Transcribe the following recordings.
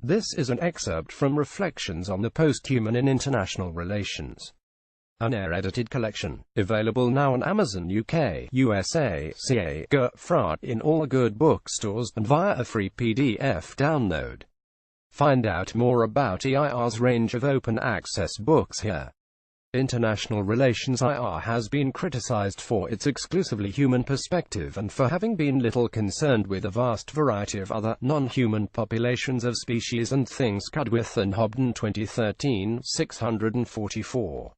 This is an excerpt from Reflections on the Posthuman in International Relations, an air-edited collection, available now on Amazon UK, USA, CA, GERFRA, in all good bookstores, and via a free PDF download. Find out more about EIR's range of open-access books here. International Relations. EIR has been criticized for its exclusively human perspective and for having been little concerned with a vast variety of other, non-human populations of species and things. Cudworth and Hobden, 2013, 644.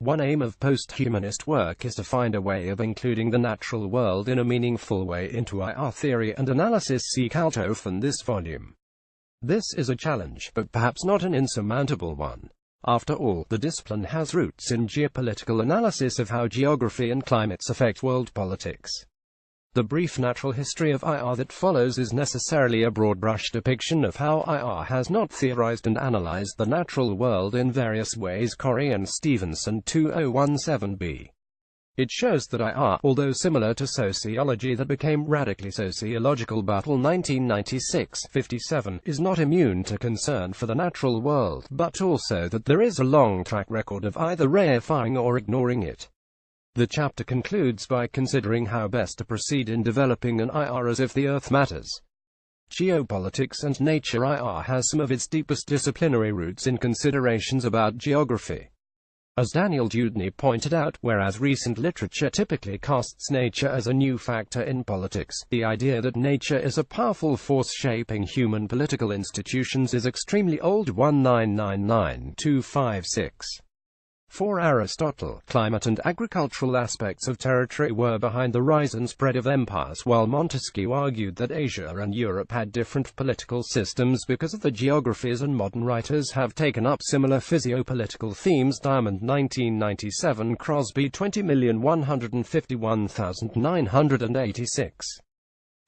One aim of posthumanist work is to find a way of including the natural world in a meaningful way into EIR theory and analysis. See Kaltoff in this volume. This is a challenge, but perhaps not an insurmountable one. After all, the discipline has roots in geopolitical analysis of how geography and climates affect world politics. The brief natural history of EIR that follows is necessarily a broad-brush depiction of how EIR has not theorized and analyzed the natural world in various ways. Corrie and Stevenson, 2017b. It shows that EIR, although similar to sociology that became radically sociological Battle 1996-57, is not immune to concern for the natural world, but also that there is a long track record of either reifying or ignoring it. The chapter concludes by considering how best to proceed in developing an EIR as if the Earth matters. Geopolitics and nature. EIR has some of its deepest disciplinary roots in considerations about geography. As Daniel Dewdney pointed out, whereas recent literature typically casts nature as a new factor in politics, the idea that nature is a powerful force shaping human political institutions is extremely old. 1999-256. For Aristotle, climate and agricultural aspects of territory were behind the rise and spread of empires, while Montesquieu argued that Asia and Europe had different political systems because of the geographies, and modern writers have taken up similar physiopolitical themes. Diamond, 1997. Crosby, 20,151,986.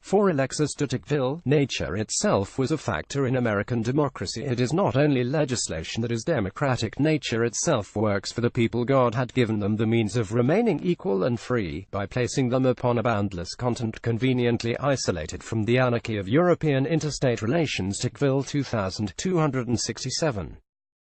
For Alexis de Tocqueville, nature itself was a factor in American democracy. It is not only legislation that is democratic, nature itself works for the people. God had given them the means of remaining equal and free, by placing them upon a boundless continent conveniently isolated from the anarchy of European interstate relations. Tocqueville, 2267.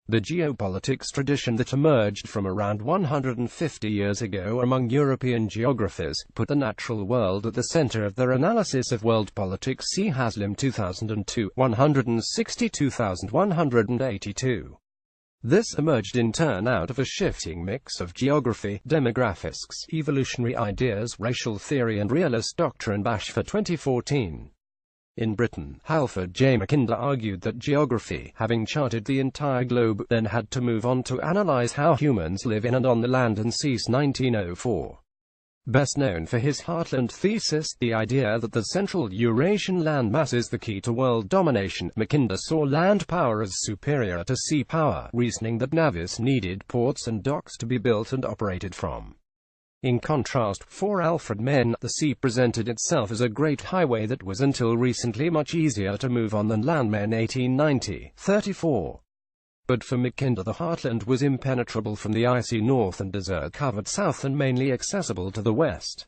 The geopolitics tradition that emerged from around 150 years ago among European geographers put the natural world at the center of their analysis of world politics. See Haslam, 2002, 162,182. This emerged in turn out of a shifting mix of geography, demographics, evolutionary ideas, racial theory and realist doctrine. Bashfor, 2014. In Britain, Halford J. Mackinder argued that geography, having charted the entire globe, then had to move on to analyze how humans live in and on the land and seas. 1904. Best known for his Heartland thesis, the idea that the central Eurasian landmass is the key to world domination, Mackinder saw land power as superior to sea power, reasoning that navies needed ports and docks to be built and operated from. In contrast, for Alfred Menn, the sea presented itself as a great highway that was until recently much easier to move on than land. Menn, 1890, 34. But for Mackinder, the heartland was impenetrable from the icy north and desert-covered south, and mainly accessible to the west.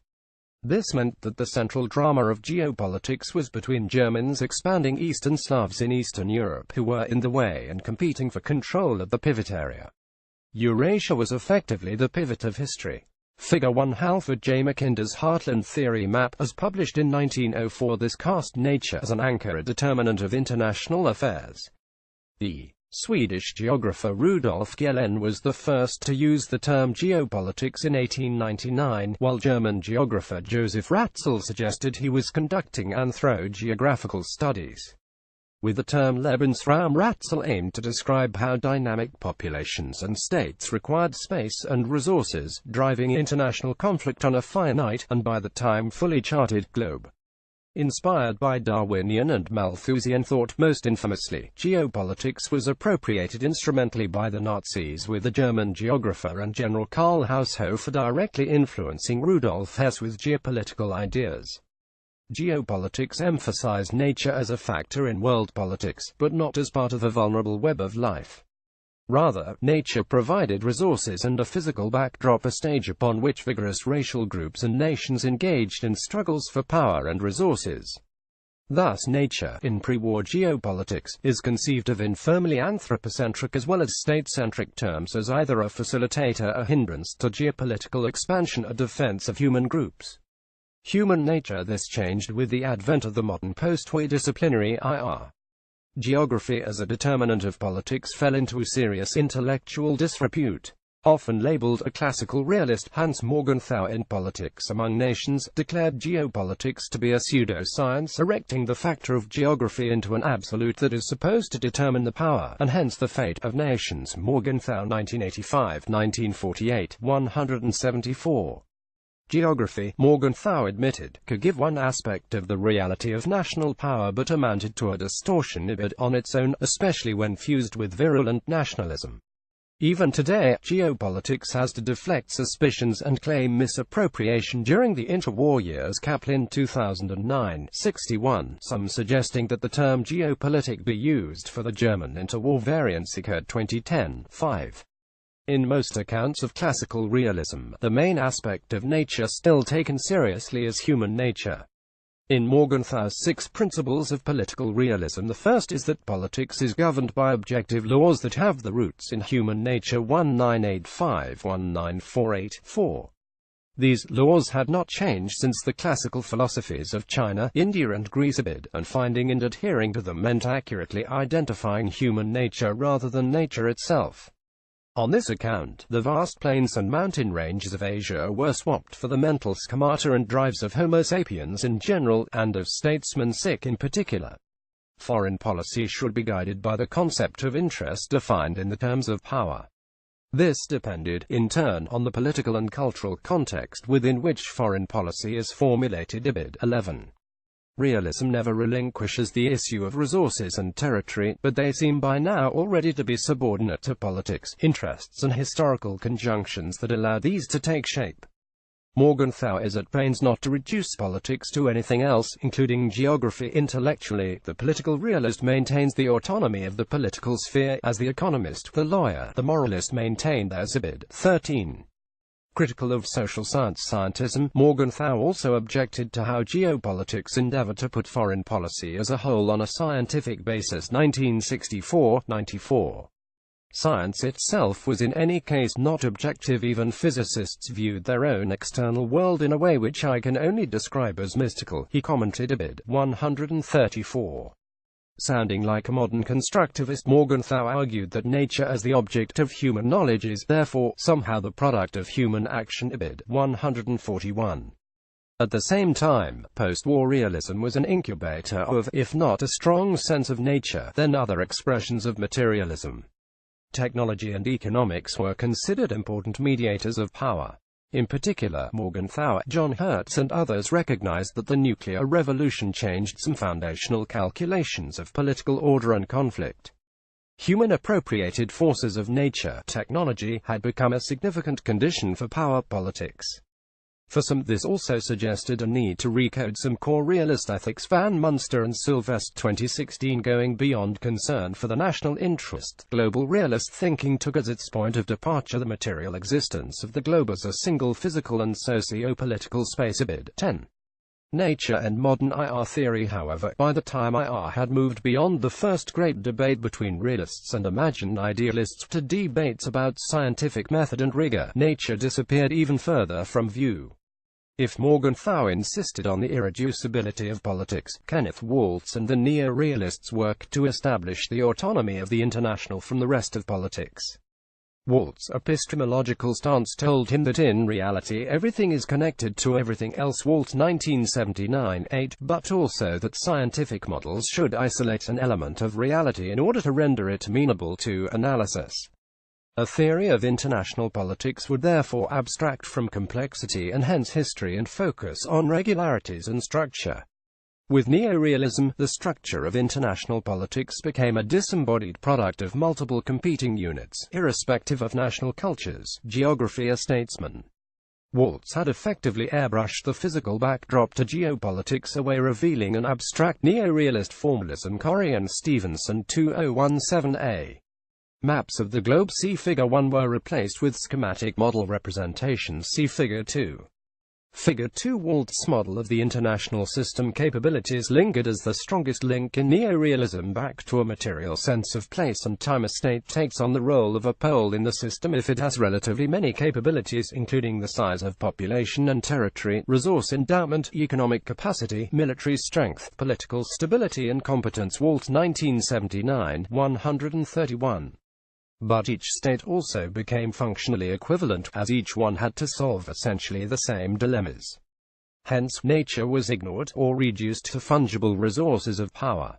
This meant that the central drama of geopolitics was between Germans expanding east and Slavs in Eastern Europe, who were in the way and competing for control of the pivot area. Eurasia was effectively the pivot of history. Figure 1. Halford J. Mackinder's Heartland Theory Map, as published in 1904. This cast nature as an anchor, a determinant of international affairs. The Swedish geographer Rudolf Gehlen was the first to use the term geopolitics in 1899, while German geographer Joseph Ratzel suggested he was conducting anthrogeographical studies. With the term Lebensraum, Ratzel aimed to describe how dynamic populations and states required space and resources, driving international conflict on a finite, and by the time fully charted, globe. Inspired by Darwinian and Malthusian thought, most infamously, geopolitics was appropriated instrumentally by the Nazis, with the German geographer and General Karl Haushofer directly influencing Rudolf Hess with geopolitical ideas. Geopolitics emphasized nature as a factor in world politics, but not as part of a vulnerable web of life. Rather, nature provided resources and a physical backdrop, a stage upon which vigorous racial groups and nations engaged in struggles for power and resources. Thus nature, in pre-war geopolitics, is conceived of in firmly anthropocentric as well as state-centric terms as either a facilitator, a hindrance to geopolitical expansion, a defense of human groups. Human nature. This changed with the advent of the modern post-war disciplinary IR. Geography as a determinant of politics fell into serious intellectual disrepute. Often labeled a classical realist, Hans Morgenthau in Politics Among Nations declared geopolitics to be a pseudo-science, erecting the factor of geography into an absolute that is supposed to determine the power, and hence the fate, of nations. Morgenthau 1985-1948, 174. Geography, Morgenthau admitted, could give one aspect of the reality of national power but amounted to a distortion of it on its own, especially when fused with virulent nationalism. Even today, geopolitics has to deflect suspicions and claim misappropriation. During the interwar years, Kaplan 2009, 61, some suggesting that the term geopolitik be used for the German interwar variants occurred 2010, 5. In most accounts of classical realism, the main aspect of nature still taken seriously is human nature. In Morgenthau's 6 principles of political realism, the first is that politics is governed by objective laws that have their roots in human nature. 1985-1948-4. These laws had not changed since the classical philosophies of China, India and Greece, and finding and adhering to them meant accurately identifying human nature rather than nature itself. On this account, the vast plains and mountain ranges of Asia were swapped for the mental schemata and drives of Homo sapiens in general, and of statesmen in particular. Foreign policy should be guided by the concept of interest defined in the terms of power. This depended, in turn, on the political and cultural context within which foreign policy is formulated. 11. Realism never relinquishes the issue of resources and territory, but they seem by now already to be subordinate to politics, interests and historical conjunctions that allow these to take shape. Morgenthau is at pains not to reduce politics to anything else, including geography. Intellectually, the political realist maintains the autonomy of the political sphere, as the economist, the lawyer, the moralist maintain theirs. 13. Critical of social scientism, Morgenthau also objected to how geopolitics endeavor to put foreign policy as a whole on a scientific basis. 1964-94. Science itself was in any case not objective. Even physicists viewed their own external world in a way which I can only describe as mystical, he commented. 134. Sounding like a modern constructivist, Morgenthau argued that nature as the object of human knowledge is, therefore, somehow the product of human action. 141. At the same time, post-war realism was an incubator of, if not a strong sense of nature, then other expressions of materialism. Technology and economics were considered important mediators of power. In particular, Morgenthau, John Hertz and others recognized that the nuclear revolution changed some foundational calculations of political order and conflict. Human appropriated forces of nature, technology, had become a significant condition for power politics. For some, this also suggested a need to recode some core realist ethics. Van Munster and Sylvest 2016. Going beyond concern for the national interest, global realist thinking took as its point of departure the material existence of the globe as a single physical and socio-political space. 10. Nature and modern IR theory. However, by the time IR had moved beyond the first great debate between realists and imagined idealists to debates about scientific method and rigor, nature disappeared even further from view. If Morgenthau insisted on the irreducibility of politics, Kenneth Waltz and the neo-realists worked to establish the autonomy of the international from the rest of politics. Waltz's epistemological stance told him that in reality everything is connected to everything else. Waltz 1979-8, but also that scientific models should isolate an element of reality in order to render it amenable to analysis. A theory of international politics would therefore abstract from complexity and hence history and focus on regularities and structure. With neorealism, the structure of international politics became a disembodied product of multiple competing units, irrespective of national cultures, geography or statesmen. Waltz had effectively airbrushed the physical backdrop to geopolitics away, revealing an abstract neorealist formalism. Corrie and Stevenson 2017a. Maps of the globe, see Figure 1, were replaced with schematic model representations, see Figure 2. Figure 2 Walt's model of the international system capabilities lingered as the strongest link in neorealism back to a material sense of place and time. A state takes on the role of a pole in the system if it has relatively many capabilities, including the size of population and territory, resource endowment, economic capacity, military strength, political stability and competence. Walt, 1979, 131. But each state also became functionally equivalent, as each one had to solve essentially the same dilemmas. Hence, nature was ignored, or reduced to fungible resources of power.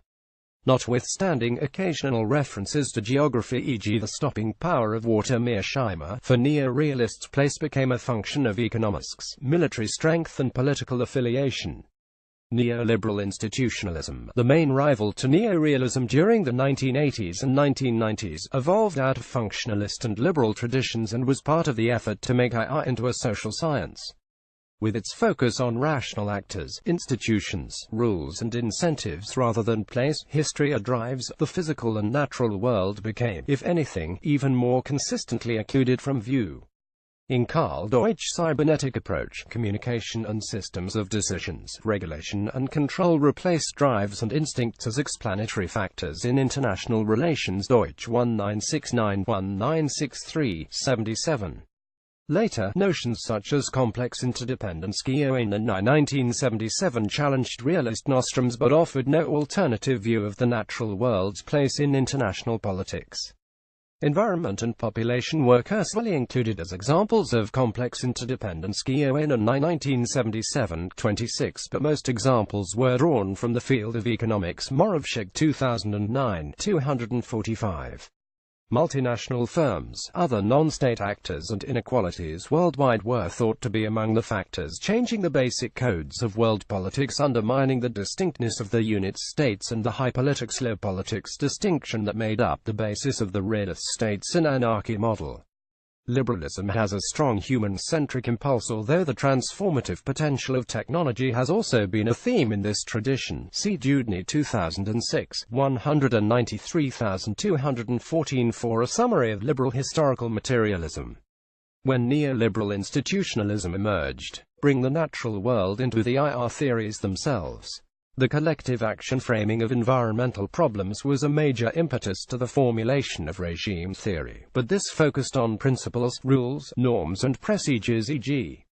Notwithstanding occasional references to geography, e.g. the stopping power of water. Mearsheimer, for neo-realists, place became a function of economics, military strength and political affiliation. Neoliberal institutionalism, the main rival to neorealism during the 1980s and 1990s, evolved out of functionalist and liberal traditions and was part of the effort to make AI into a social science. With its focus on rational actors, institutions, rules and incentives rather than place, history or drives, the physical and natural world became, if anything, even more consistently occluded from view. In Karl Deutsch's cybernetic approach, communication and systems of decisions, regulation and control replaced drives and instincts as explanatory factors in international relations. Deutsch, 1969-1963-77. Later, notions such as complex interdependence in 1977 challenged realist nostrums but offered no alternative view of the natural world's place in international politics. Environment and population were cursively included as examples of complex interdependence in 1977-26, but most examples were drawn from the field of economics. Moravchik, 2009, 245. Multinational firms, other non-state actors and inequalities worldwide were thought to be among the factors changing the basic codes of world politics, undermining the distinctness of the unit states and the high politics-low politics distinction that made up the basis of the realist states and anarchy model. Liberalism has a strong human-centric impulse, although the transformative potential of technology has also been a theme in this tradition. See Dewdney, 2006, 193,214 for a summary of liberal historical materialism. When neoliberal institutionalism emerged, bring the natural world into the IR theories themselves. The collective action framing of environmental problems was a major impetus to the formulation of regime theory, but this focused on principles, rules, norms and procedures, e.g.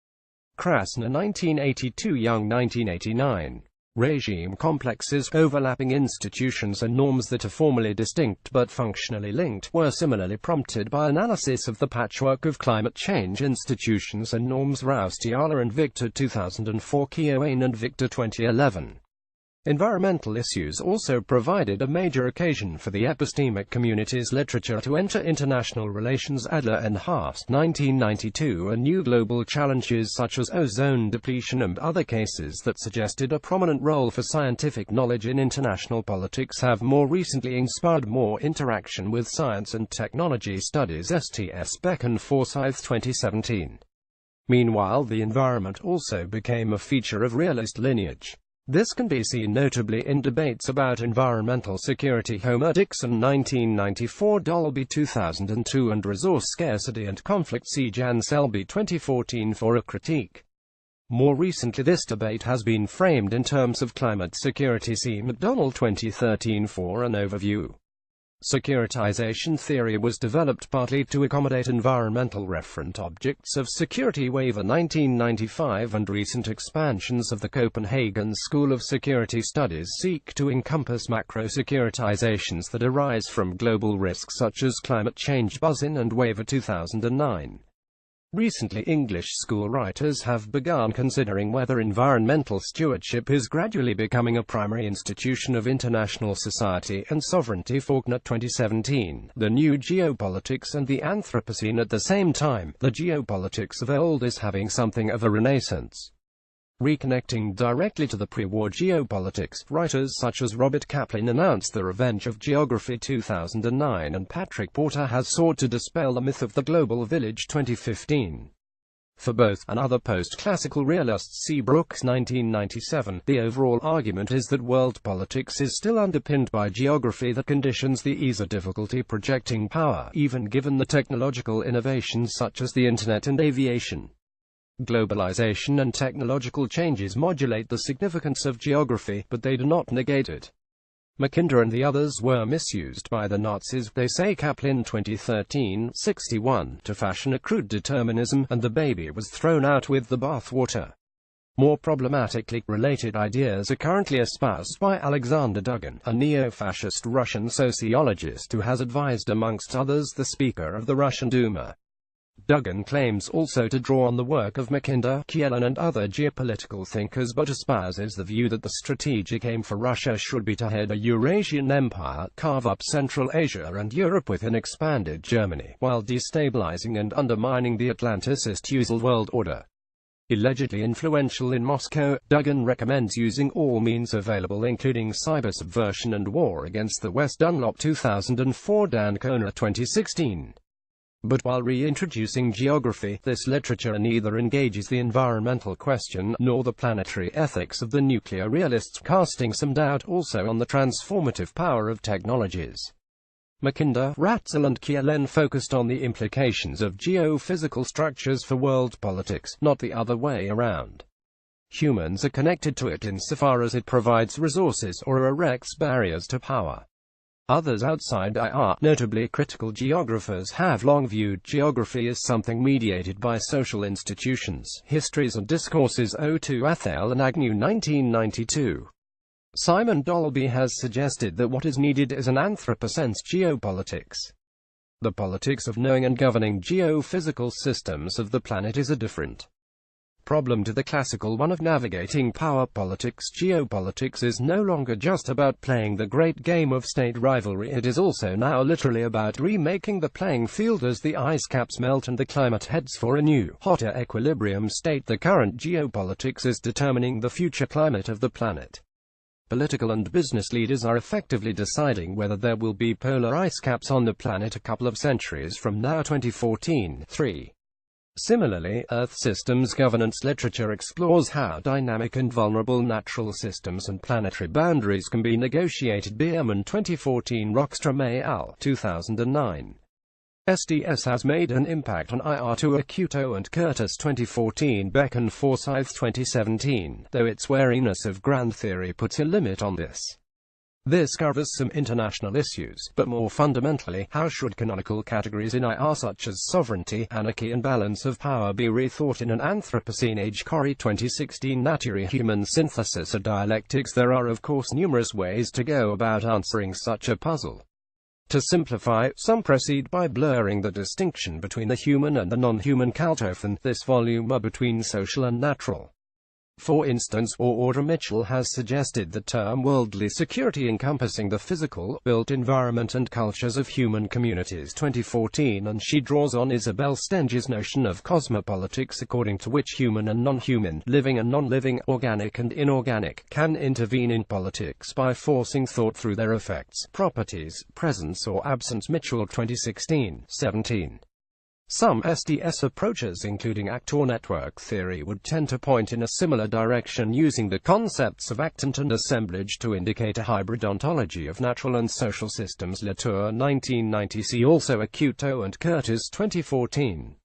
Krasner, 1982, Young, 1989. Regime complexes, overlapping institutions and norms that are formally distinct but functionally linked, were similarly prompted by analysis of the patchwork of climate change institutions and norms. Roustiala and Victor, 2004, Keoane and Victor, 2011. Environmental issues also provided a major occasion for the epistemic community's literature to enter international relations. Adler and Haas, 1992, and new global challenges such as ozone depletion and other cases that suggested a prominent role for scientific knowledge in international politics have more recently inspired more interaction with science and technology studies. Sts. Beck and Forsyth, 2017. Meanwhile, the environment also became a feature of realist lineage. This can be seen notably in debates about environmental security. Homer Dixon, 1994, Dolby, 2002, and resource scarcity and conflict. See Jan Selby, 2014, for a critique. More recently, this debate has been framed in terms of climate security. See McDonald, 2013, for an overview. Securitization theory was developed partly to accommodate environmental referent objects of security. Waiver, 1995, and recent expansions of the Copenhagen School of Security Studies seek to encompass macro-securitizations that arise from global risks such as climate change. Buzin and Waiver, 2009. Recently, English school writers have begun considering whether environmental stewardship is gradually becoming a primary institution of international society and sovereignty. Faulkner, 2017. The new geopolitics and the anthropocene. At the same time, the geopolitics of old is having something of a renaissance. Reconnecting directly to the pre-war geopolitics, writers such as Robert Kaplan announced The Revenge of Geography 2009, and Patrick Porter has sought to dispel the myth of the global village 2015. For both, and other post-classical realists, see Brooks, 1997, the overall argument is that world politics is still underpinned by geography that conditions the ease or difficulty projecting power, even given the technological innovations such as the Internet and aviation. Globalization and technological changes modulate the significance of geography, but they do not negate it. Mackinder and the others were misused by the Nazis, they say Kaplan 2013, 61, to fashion a crude determinism, and the baby was thrown out with the bathwater. More problematically, related ideas are currently espoused by Alexander Dugin, a neo-fascist Russian sociologist who has advised amongst others the Speaker of the Russian Duma. Dugin claims also to draw on the work of Mackinder, Kielin and other geopolitical thinkers, but espouses the view that the strategic aim for Russia should be to head a Eurasian empire, carve up Central Asia and Europe with an expanded Germany, while destabilizing and undermining the Atlanticist usual world order. Allegedly influential in Moscow, Dugin recommends using all means available including cyber subversion and war against the West. Dunlop 2004, D'Ancona 2016. But while reintroducing geography, this literature neither engages the environmental question, nor the planetary ethics of the nuclear realists, casting some doubt also on the transformative power of technologies. Mackinder, Ratzel and Kielin focused on the implications of geophysical structures for world politics, not the other way around. Humans are connected to it insofar as it provides resources or erects barriers to power. Others outside IR, notably critical geographers, have long viewed geography as something mediated by social institutions, histories and discourses. O2 Athel and Agnew 1992. Simon Dolby has suggested that what is needed is an anthropocen's geopolitics. The politics of knowing and governing geophysical systems of the planet is a different problem to the classical one of navigating power politics. Geopolitics is no longer just about playing the great game of state rivalry, it is also now literally about remaking the playing field as the ice caps melt and the climate heads for a new, hotter equilibrium state. The current geopolitics is determining the future climate of the planet. Political and business leaders are effectively deciding whether there will be polar ice caps on the planet a couple of centuries from now. 2014, 3. Similarly, Earth systems governance literature explores how dynamic and vulnerable natural systems and planetary boundaries can be negotiated. Bierman 2014, Rockstrom et al. 2009. SDS has made an impact on IR2. Acuto and Curtis 2014, Beck and Forsyth 2017, though its wariness of grand theory puts a limit on this. This covers some international issues, but more fundamentally, how should canonical categories in IR such as sovereignty, anarchy and balance of power be rethought in an Anthropocene age? Corrie 2016, Nature, Human Synthesis or Dialectics. There are of course numerous ways to go about answering such a puzzle. To simplify, some proceed by blurring the distinction between the human and the non-human. Kaltofen, this volume are between social and natural. For instance, Audra Mitchell has suggested the term worldly security encompassing the physical, built environment and cultures of human communities. 2014, and she draws on Isabel Stenge's notion of cosmopolitics, according to which human and non-human, living and non-living, organic and inorganic, can intervene in politics by forcing thought through their effects, properties, presence or absence. Mitchell 2016, 17. Some SDS approaches, including actor network theory, would tend to point in a similar direction, using the concepts of actant and assemblage to indicate a hybrid ontology of natural and social systems. Latour 1990. See also Acuto and Curtis 2014.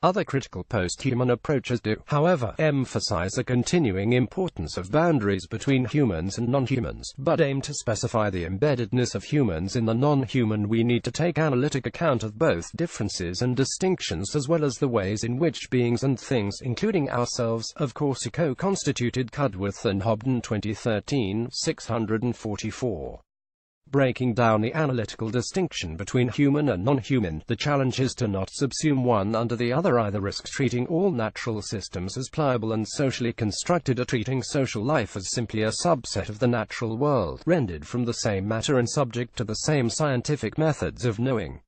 Other critical post-human approaches do, however, emphasize the continuing importance of boundaries between humans and non-humans, but aim to specify the embeddedness of humans in the non-human. We need to take analytic account of both differences and distinctions, as well as the ways in which beings and things, including ourselves, of course, are co-constituted. Cudworth and Hobden 2013, 644. Breaking down the analytical distinction between human and non-human, the challenge is to not subsume one under the other. Either risks treating all natural systems as pliable and socially constructed, or treating social life as simply a subset of the natural world, rendered from the same matter and subject to the same scientific methods of knowing.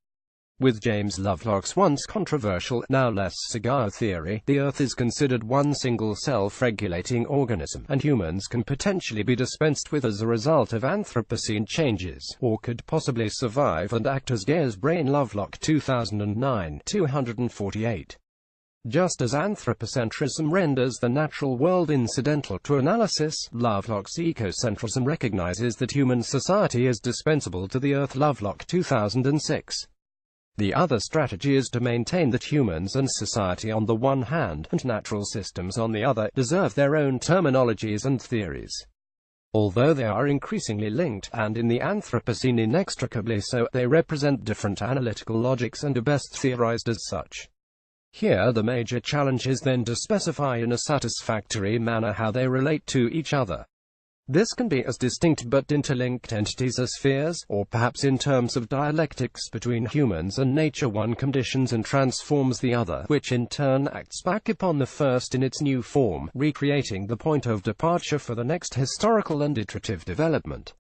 With James Lovelock's once controversial, now less cigar theory, the Earth is considered one single self-regulating organism, and humans can potentially be dispensed with as a result of Anthropocene changes, or could possibly survive and act as Gaia's brain. Lovelock 2009, 248. Just as anthropocentrism renders the natural world incidental to analysis, Lovelock's ecocentrism recognizes that human society is dispensable to the Earth. Lovelock 2006. The other strategy is to maintain that humans and society on the one hand, and natural systems on the other, deserve their own terminologies and theories. Although they are increasingly linked, and in the Anthropocene inextricably so, they represent different analytical logics and are best theorized as such. Here the major challenge is then to specify in a satisfactory manner how they relate to each other. This can be as distinct but interlinked entities as spheres, or perhaps in terms of dialectics between humans and nature, one conditions and transforms the other, which in turn acts back upon the first in its new form, recreating the point of departure for the next historical and iterative development.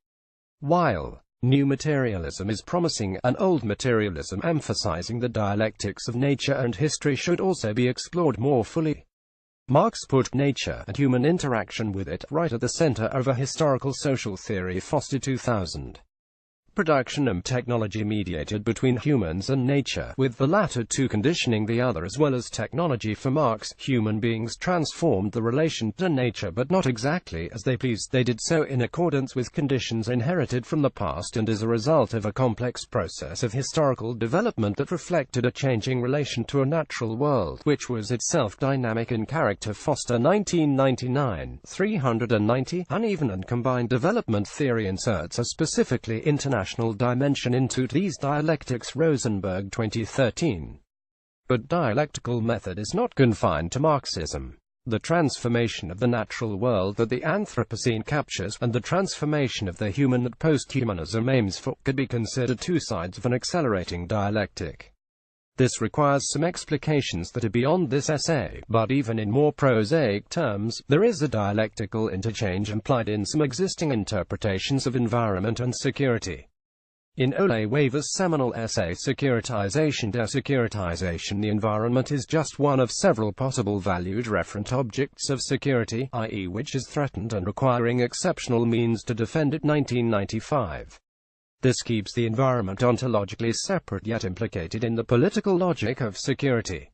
While new materialism is promising, and old materialism emphasizing the dialectics of nature and history should also be explored more fully. Marx put nature and human interaction with it right at the center of a historical social theory, Foster 2000. Production and technology mediated between humans and nature, with the latter two conditioning the other, as well as technology. For Marx, human beings transformed the relation to nature, but not exactly as they pleased. They did so in accordance with conditions inherited from the past and as a result of a complex process of historical development that reflected a changing relation to a natural world, which was itself dynamic in character. Foster 1999, 390. Uneven and combined development theory inserts a specifically international dimension into these dialectics, Rosenberg 2013. But dialectical method is not confined to Marxism. The transformation of the natural world that the Anthropocene captures, and the transformation of the human that posthumanism aims for, could be considered two sides of an accelerating dialectic. This requires some explications that are beyond this essay, but even in more prosaic terms, there is a dialectical interchange implied in some existing interpretations of environment and security. In Ole Wever's seminal essay Securitization Desecuritization, the environment is just one of several possible valued referent objects of security, i.e. which is threatened and requiring exceptional means to defend it. 1995. This keeps the environment ontologically separate yet implicated in the political logic of security.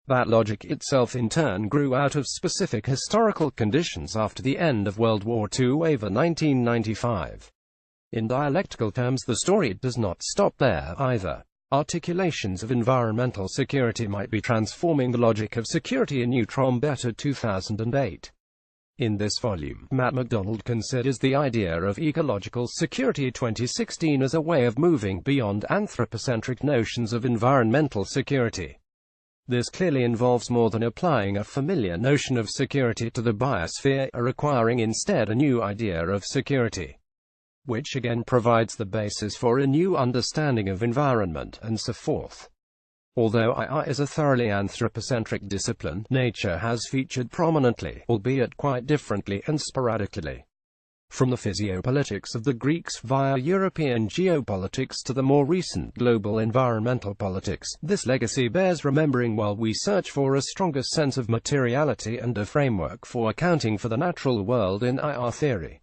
That logic itself in turn grew out of specific historical conditions after the end of World War II. Wever 1995. In dialectical terms, the story does not stop there, either. Articulations of environmental security might be transforming the logic of security in Neutron Beta 2008. In this volume, Matt MacDonald considers the idea of ecological security 2016 as a way of moving beyond anthropocentric notions of environmental security. This clearly involves more than applying a familiar notion of security to the biosphere, requiring instead a new idea of security, which again provides the basis for a new understanding of environment, and so forth. Although II is a thoroughly anthropocentric discipline, nature has featured prominently, albeit quite differently and sporadically. From the physiopolitics of the Greeks via European geopolitics to the more recent global environmental politics, this legacy bears remembering while we search for a stronger sense of materiality and a framework for accounting for the natural world in IR theory.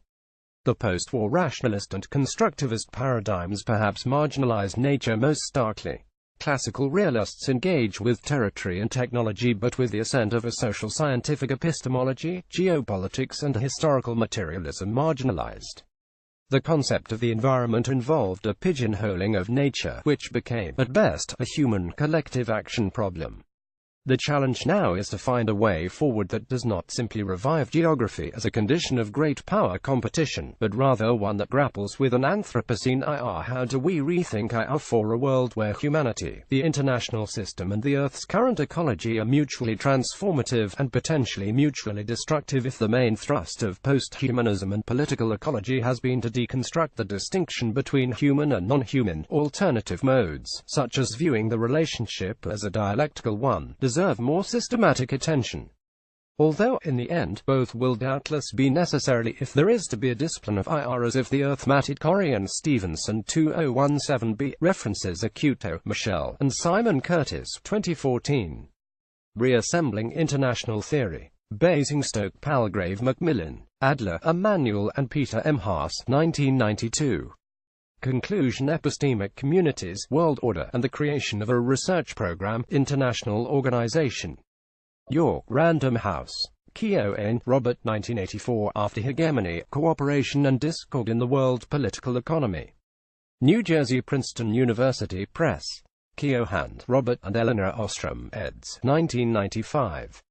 The post-war rationalist and constructivist paradigms perhaps marginalized nature most starkly. Classical realists engage with territory and technology, but with the ascent of a social scientific epistemology, geopolitics and historical materialism marginalized. The concept of the environment involved a pigeonholing of nature, which became, at best, a human collective action problem. The challenge now is to find a way forward that does not simply revive geography as a condition of great power competition, but rather one that grapples with an Anthropocene IR. How do we rethink IR for a world where humanity, the international system and the Earth's current ecology are mutually transformative, and potentially mutually destructive if the main thrust of post-humanism and political ecology has been to deconstruct the distinction between human and non-human, alternative modes, such as viewing the relationship as a dialectical one, deserve more systematic attention. Although, in the end, both will doubtless be necessary if there is to be a discipline of IR as if the Earth mattered. Corey and Stevenson 2017b, references Acuto, Michelle, and Simon Curtis 2014. Reassembling International Theory. Basingstoke, Palgrave Macmillan, Adler, Emmanuel and Peter M. Haas 1992. Conclusion: Epistemic Communities, World Order, and the Creation of a Research Program, International Organization. York, Random House. Keoghane, Robert 1984, After Hegemony, Cooperation and Discord in the World Political Economy. New Jersey Princeton University Press. Keohane, Robert and Eleanor Ostrom, eds. 1995.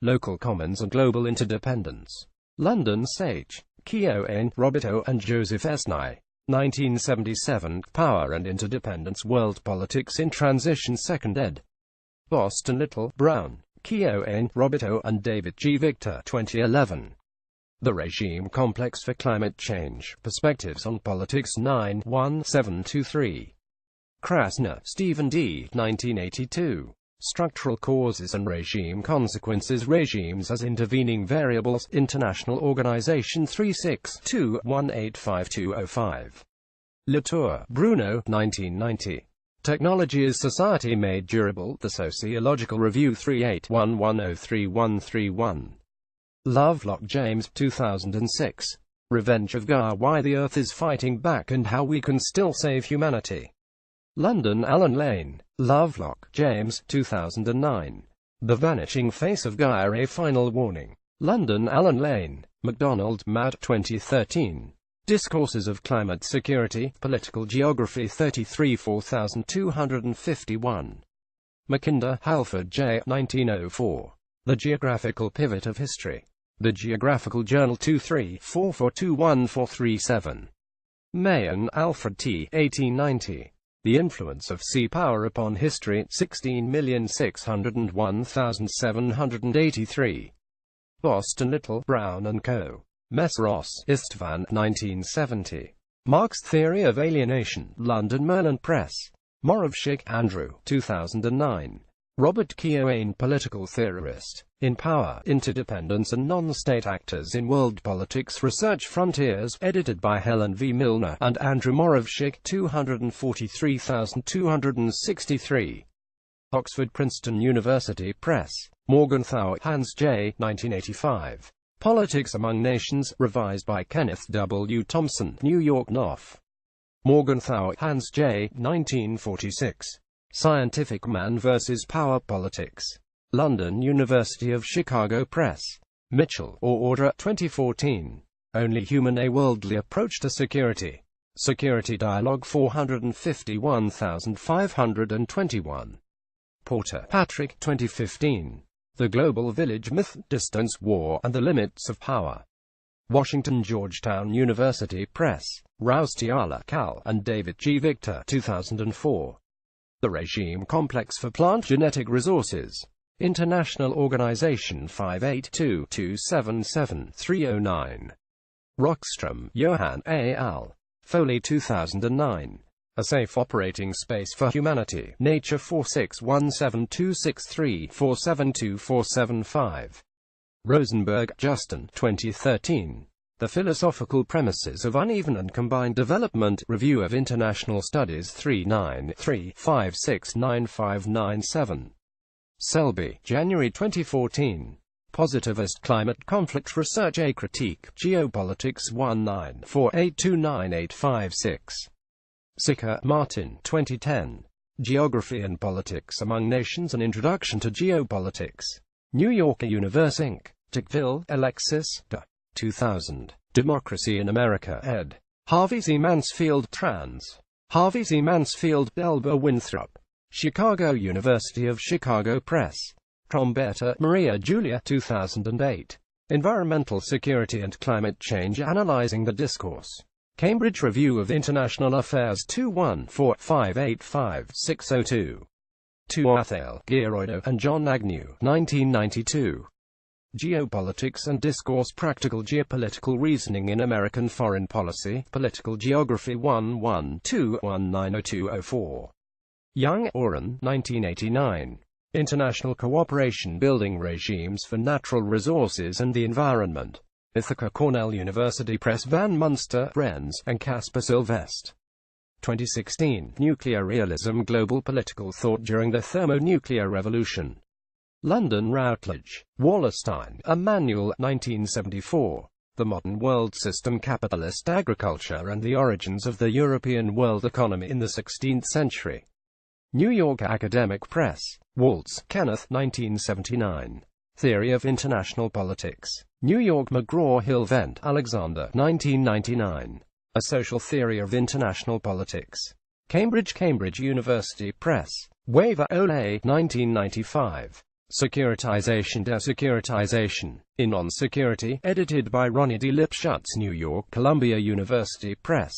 Local Commons and Global Interdependence. London Sage. Keohane, Robert O. and Joseph Esnay. 1977. Power and Interdependence, World Politics in Transition, 2nd ed. Boston Little, Brown, Keohane, Robert O. and David G. Victor, 2011. The Regime Complex for Climate Change, Perspectives on Politics, 9 1723. Krasner, Stephen D. 1982. Structural Causes and Regime Consequences, Regimes as Intervening Variables, International Organization 362-185205. Latour, Bruno, 1990. Technology is Society Made Durable, The Sociological Review 3811033131. Lovelock, James, 2006. Revenge of Gaia, Why the Earth is Fighting Back and How We Can Still Save Humanity. London, Allen Lane. Lovelock, James, 2009. The Vanishing Face of Gaia, A Final Warning. London, Allen Lane. MacDonald, Matt, 2013. Discourses of Climate Security, Political Geography 33 4251. Mackinder, Halford J. 1904. The Geographical Pivot of History. The Geographical Journal 234421437. Mahan, Alfred T. 1890. The Influence of Sea Power Upon History, 16,601,783. Boston Little, Brown & Co. Mesros, Istvan, 1970. Marx's Theory of Alienation, London Merlin Press. Moravchik, Andrew, 2009. Robert Keohane, Political Theorist. In Power, Interdependence and Non-State Actors in World Politics, Research Frontiers, edited by Helen V. Milner and Andrew Moravchik, 243263. Oxford Princeton University Press. Morgenthau, Hans J. 1985. Politics Among Nations, revised by Kenneth W. Thompson, New York, Knopf. Morgenthau, Hans J. 1946. Scientific Man vs. Power Politics. London University of Chicago Press. Mitchell, Order, 2014. Only Human, A Worldly Approach to Security. Security Dialogue 451521. Porter, Patrick, 2015. The Global Village Myth, Distance, War, and the Limits of Power. Washington Georgetown University Press. Raustiala, Cal, and David G. Victor, 2004. The Regime Complex for Plant Genetic Resources. International Organization 582-277-309. Rockstrom, Johann A. Al. Foley, 2009. A Safe Operating Space for Humanity. Nature 4617263472475. Rosenberg, Justin, 2013. The Philosophical Premises of Uneven and Combined Development. Review of International Studies 393569597. Selby, January 2014. Positivist Climate Conflict Research, A Critique, Geopolitics 1948298856. Sicker, Martin, 2010. Geography and Politics Among Nations, An Introduction to Geopolitics. New York, Universe Inc. Tickville, Alexis, 2000. Democracy in America, ed. Harvey Z. Mansfield, trans. Harvey Z. Mansfield, Elba Winthrop. Chicago University of Chicago Press. Trombetta, Maria Julia, 2008. Environmental Security and Climate Change, Analyzing the Discourse. Cambridge Review of International Affairs 214585602. Tuathale, Giroido, and John Agnew, 1992. Geopolitics and Discourse, Practical Geopolitical Reasoning in American Foreign Policy, Political Geography 112190204. Young, Oren, 1989. International Cooperation Building Regimes for Natural Resources and the Environment. Ithaca, Cornell University Press. Van Munster, Brenz, and Casper Sylvest. 2016. Nuclear Realism, Global Political Thought During the Thermonuclear Revolution. London Routledge. Wallerstein, Emmanuel, 1974. The Modern World System, Capitalist Agriculture and the Origins of the European World Economy in the 16th Century. New York Academic Press. Waltz, Kenneth, 1979. Theory of International Politics. New York McGraw-Hill Vent, Alexander, 1999. A Social Theory of International Politics. Cambridge University Press. Waiver Ole, 1995. Securitization Desecuritization, in On-Security, edited by Ronnie D. Lipschutz, New York, Columbia University Press.